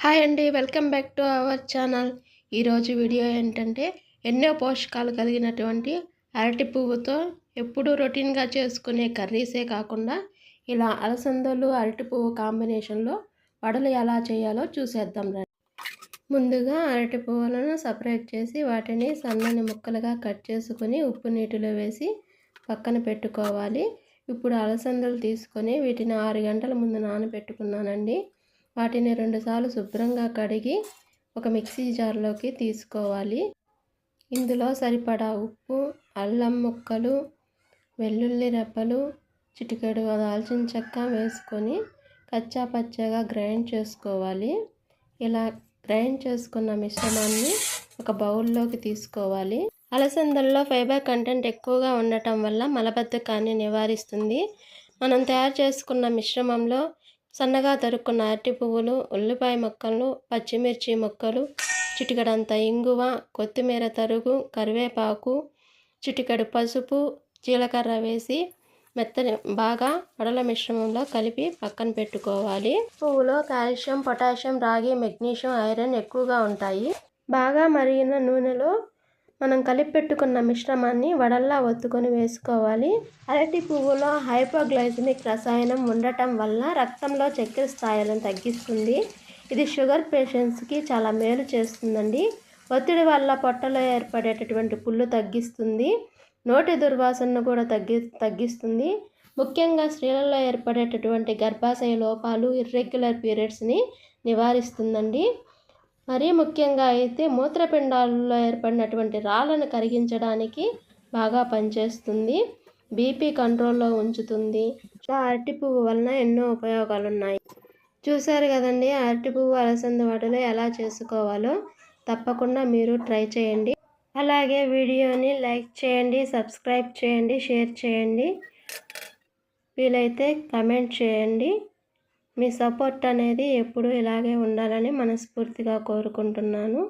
Hi అండి, welcome back to our channel. ఈరోజు video ఏంటంటే ఎన్నో పోషకాలు కలిగినటువంటి అరటి పువ్వుతో ఎప్పుడూ రొటీన్గా చేసుకునే కర్రీసే కాకుండా ఇలా అలసందలు అరటి పువ్వు కాంబినేషన్లో వడలు ఎలా చేయాలో చూసేద్దాం రండి. ముందుగా అరటి పువ్వులను సపరేట్ చేసి వాటిని సన్నని ముక్కలుగా కట్ చేసుకుని ఉప్పు నీటిలో వేసి పక్కన పెట్టుకోవాలి. ఇప్పుడు అలసందలు తీసుకొని వీటిని 6 గంటల ముందు నానబెట్టుకున్నానండి. వాటిని 2 సార్లు శుభ్రంగా కడిగి ఒక మిక్సీ జార్లోకి తీసుకోవాలి. ఇందులో సరిపడా ఉప్పు, అల్లం ముక్కలు, వెల్లుల్లి రెబ్బలు, చిటికెడు దాల్చిన చెక్క వేసుకొని కచ్చా పచ్చగా గ్రైండ్ చేసుకోవాలి. ఇలా గ్రైండ్ చేసుకున్న మిశ్రమాన్ని ఒక బౌల్లోకి తీసుకోవాలి. అలసందల్లో ఫైబర్ కంటెంట్ ఎక్కువగా ఉండటం వల్ల మలబద్ధకాన్ని నివారిస్తుంది. మనం తయారు చేసుకున్న మిశ్రమంలో సన్నగా తరుక్కున్న అరటి పువ్వులు, ఉల్లిపాయ ముక్కలు, పచ్చిమిర్చి ముక్కలు, చిటికెడంత ఇంగువ, కొత్తిమీర తరుగు, కరివేపాకు, చిటికెడు పసుపు, జీలకర్ర వేసి మెత్తని బాగా వడల మిశ్రమంలో కలిపి పక్కన పెట్టుకోవాలి. పువ్వులో కాల్షియం, పొటాషియం, రాగి, మెగ్నీషియం, ఐరన్ ఎక్కువగా ఉంటాయి. బాగా మరిగిన నూనెలో మనం కలిపి పెట్టుకున్న మిశ్రమాన్ని వడల్లా ఒత్తుకొని వేసుకోవాలి. అరటి పువ్వులో హైపోగ్లైసెమిక్ రసాయనం ఉండటం వల్ల రక్తంలో చక్కెర స్థాయిలను తగ్గిస్తుంది. ఇది షుగర్ పేషెంట్స్కి చాలా మేలు చేస్తుందండి. ఒత్తిడి వల్ల పొట్టలో ఏర్పడేటటువంటి పుళ్ళు తగ్గిస్తుంది. నోటి దుర్వాసనను కూడా తగ్గిస్తుంది. ముఖ్యంగా స్త్రీలలో ఏర్పడేటటువంటి గర్భాశయ లోపాలు, ఇర్రెగ్యులర్ పీరియడ్స్ని నివారిస్తుందండి. మరీ ముఖ్యంగా అయితే మూత్రపిండాలలో ఏర్పడినటువంటి రాళ్ళను కరిగించడానికి బాగా పనిచేస్తుంది. బీపీ కంట్రోల్లో ఉంచుతుంది. అరటి పువ్వు వలన ఎన్నో ఉపయోగాలు ఉన్నాయి. చూశారు కదండి, అరటి పువ్వు అలసంద వడలు ఎలా చేసుకోవాలో తప్పకుండా మీరు ట్రై చేయండి. అలాగే వీడియోని లైక్ చేయండి, సబ్స్క్రైబ్ చేయండి, షేర్ చేయండి, వీలైతే కమెంట్ చేయండి. మీ సపోర్ట్ అనేది ఎప్పుడూ ఇలాగే ఉండాలని మనస్ఫూర్తిగా కోరుకుంటున్నాను.